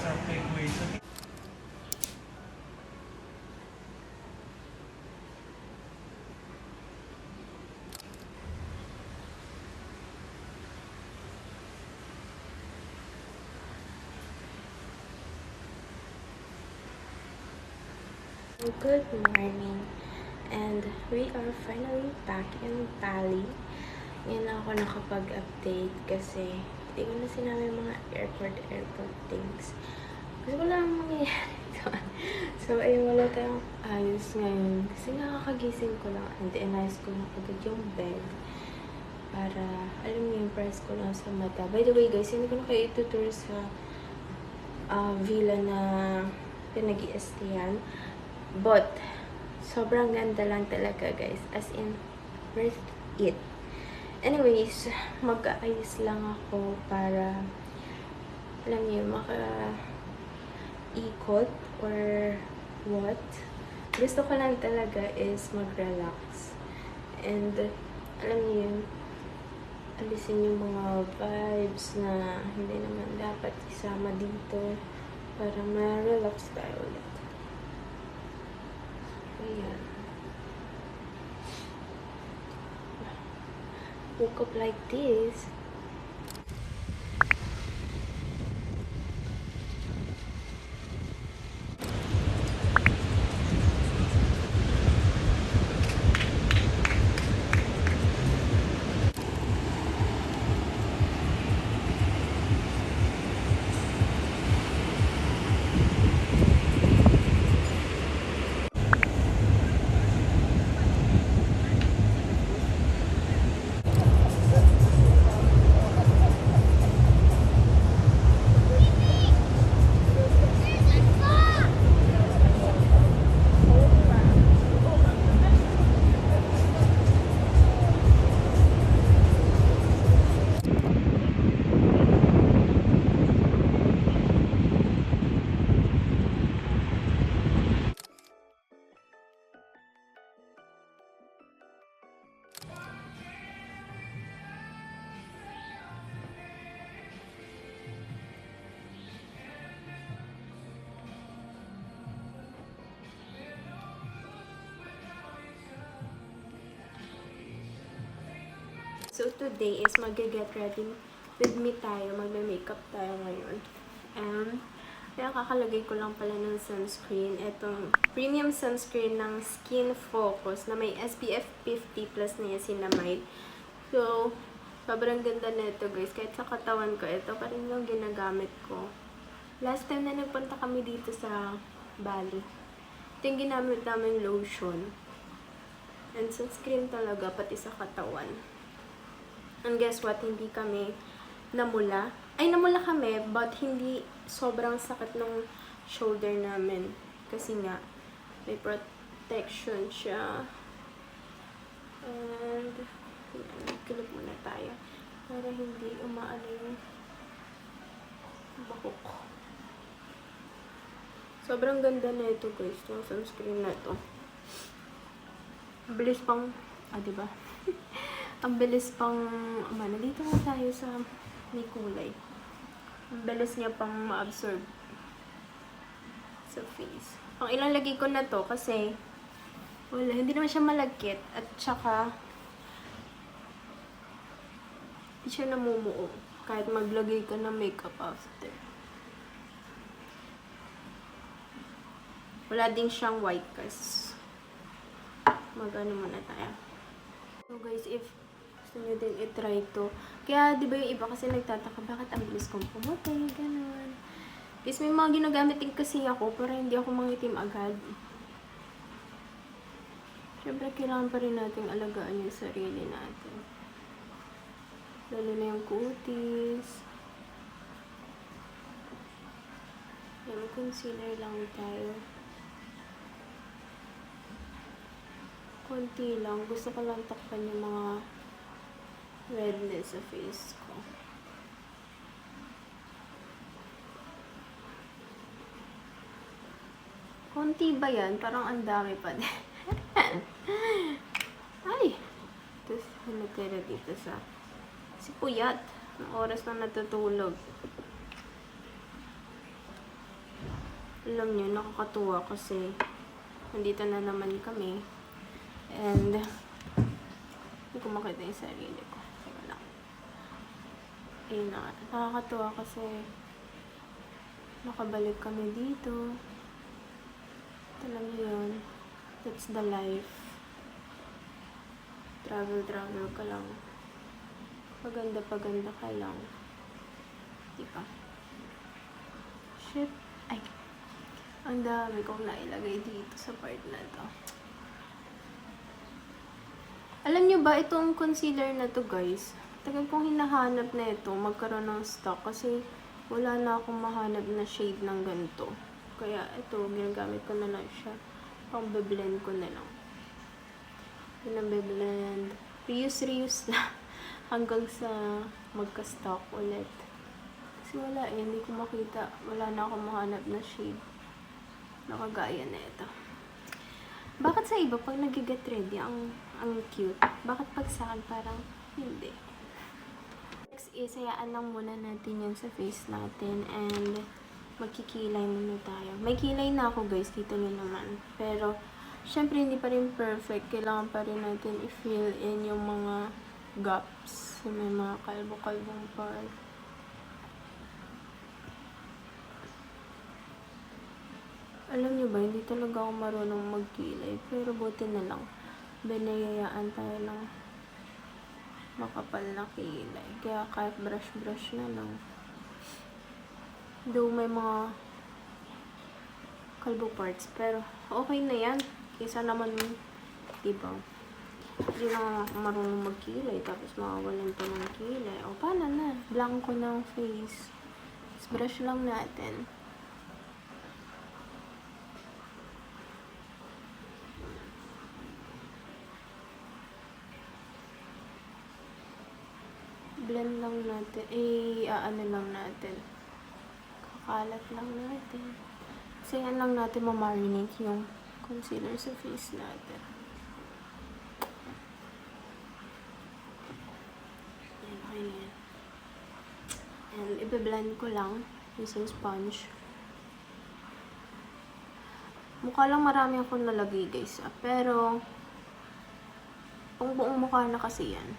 Good morning, and we are finally back in Bali. Ngayon lang ako nakapag-update kasi hindi ko na sinabi yung mga airport things. Gusto ko lang mangyayari doon. So, ayun, wala tayong ayos ngayon. Kasi nakakagising ko lang and inayos ko na agad yung bed para, alam niyo, yung press ko lang sa mata. By the way, guys, hindi ko na kayo itutur sa villa na pinag-i-stayan. But, sobrang ganda lang talaga, guys. As in, worth it. Anyways, mag-aayos lang ako para, alam niyo, maka-ikot or what. Gusto ko lang talaga is mag-relax. And, alam niyo yun, alisin yung mga vibes na hindi naman dapat isama dito para ma-relax tayo ulit. Ayan. Woke up like this. So, today is mag-get ready with me tayo. Magme-makeup tayo ngayon. And, kaya kakalagay ko lang pala ng sunscreen. Itong premium sunscreen ng Skin Focus na may SPF 50 plus niacinamide. So, sobrang ganda na ito, guys. Kahit sa katawan ko, ito pa rin yung ginagamit ko. Last time na nagpunta kami dito sa Bali, ito yung ginamit namin lotion. And sunscreen talaga, pati sa katawan. And guess what? Hindi kami namula. Ay, namula kami, but hindi sobrang sakit ng shoulder namin. Kasi nga, may protection siya. And, kilap muna tayo. Para hindi umaano yung buhok ko. Sobrang ganda na ito, guys. Yung sunscreen na ito. Bilis pang, diba? Ang bilis pang, nandito na tayo sa may kulay. Ang bilis niya pang ma-absorb sa face. Ang ilalagay ko na to kasi, wala, hindi naman siya malagkit. At saka, hindi siya namumuo. Kahit maglagay ka ng makeup after. Wala din siyang white cast. Mag-ano muna tayo. So guys, if gusto nyo din i-try to. Kaya, di ba yung iba kasi nagtataka, bakit ang bilis kong pumatay, ganun. Guys, may mga ginagamit din kasi ako, para hindi ako mangitim agad. Siyempre, kailangan pa rin natin alagaan yung sarili natin. Lalo na yung kutis. Yan, concealer lang tayo. Konti lang. Gusto ko lang takpan yung mga redness sa face ko. Konti ba yan? Parang ang dami pa din. Ay! Tapos, natira dito sa si puyat. Ang oras na natutulog. Alam niyo, nakakatuwa kasi nandito na naman kami. And, hindi ko makita yung sarili ko. Teka lang. Ayun na. Nakakatuwa kasi nakabalik kami dito. Alam niyo yun. That's the life. Travel ka lang. Paganda ka lang. Diba? Shit. Ay. Ang dami kong nailagay dito sa part na to. Alam nyo ba, itong concealer na to guys, tagal kong hinahanap na ito, magkaroon ng stock kasi wala na akong mahanap na shade ng ganito. Kaya ito, ginagamit ko na lang siya. Pang be-blend ko na lang. Pinang-be-blend. Reuse na. Hanggang sa magka-stock ulit. Kasi wala eh, hindi ko makita. Wala na akong mahanap na shade. Nakagaya na ito. Bakit sa iba, pag nag-get ready, ang cute? Bakit pag sa akin, parang hindi? Next is, hayaan lang muna natin yan sa face natin. And, magkikilay muna tayo. May kilay na ako guys, kita nyo naman. Pero, syempre hindi pa rin perfect. Kailangan pa rin natin i-fill in yung mga gaps. May mga kalbo-kalbong part. Alam nyo ba, hindi talaga ako marunong magkilay. Pero buti na lang, binayayaan tayo ng makapal na kilay. Kaya kahit brush na lang. Though may mga kalbo parts, pero okay na yan. Kaysa naman, diba? Hindi na ako marunong magkilay, tapos makawalan pa ng kilay. O, paano na? Blanco ng face. Tapos brush lang natin. Blend lang natin. Ano lang natin. Kakalat lang natin. Kasi yan lang natin ma-marinate yung concealer sa face natin. Yan, okay na yan. And ibe-blend ko lang using sponge. Mukha lang marami akong nalagay guys. Pero, buong mukha na kasi yan.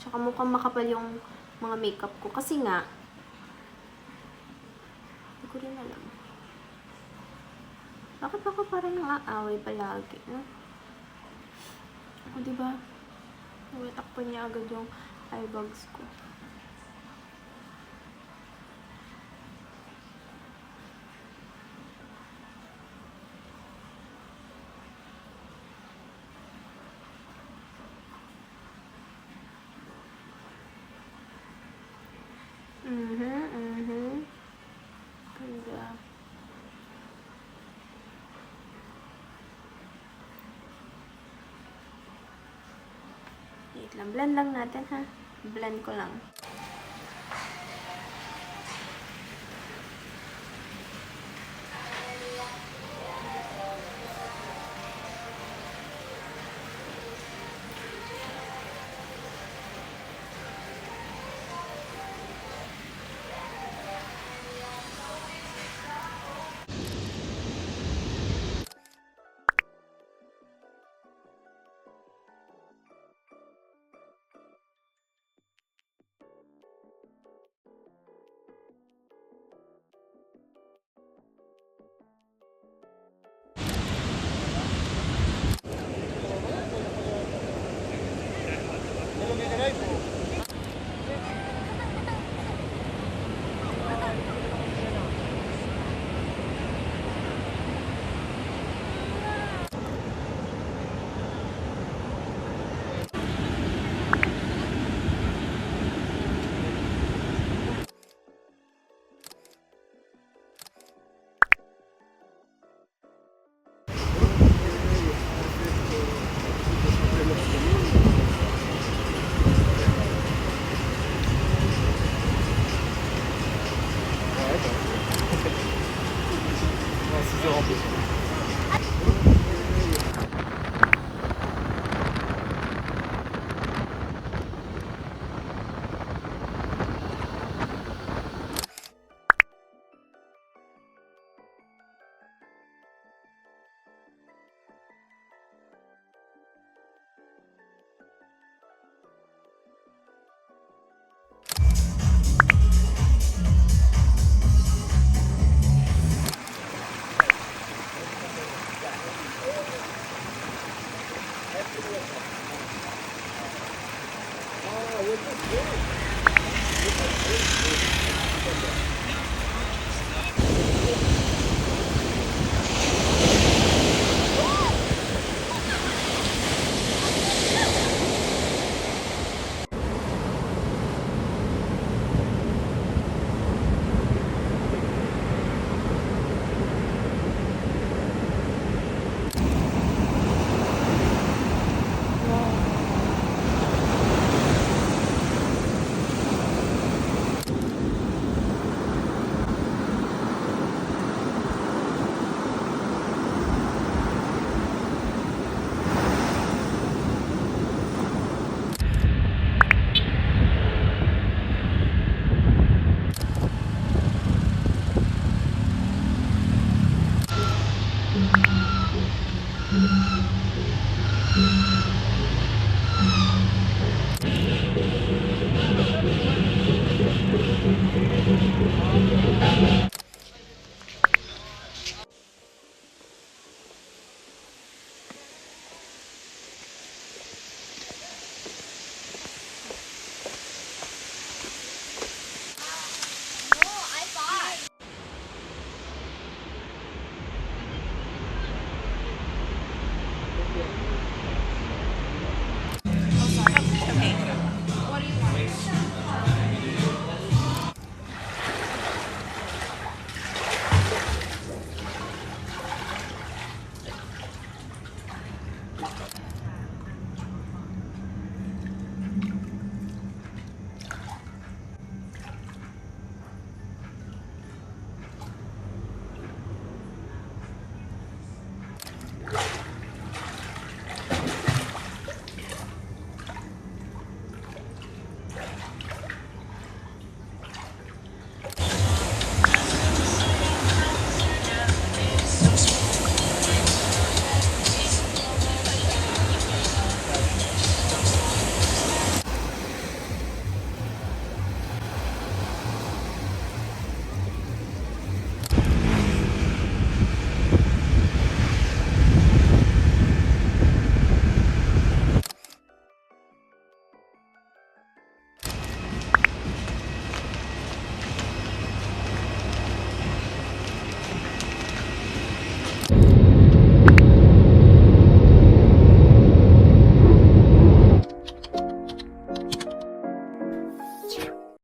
Tsaka mukhang makapal yung mga makeup ko. Kasi nga, hindi ko rin alam. Bakit ako parang nang-aaway palagi? No? O, diba? Nawatakpan niya agad yung eye bags ko. Ganda. Wait lang. Blend lang natin, ha? Blend ko lang. video.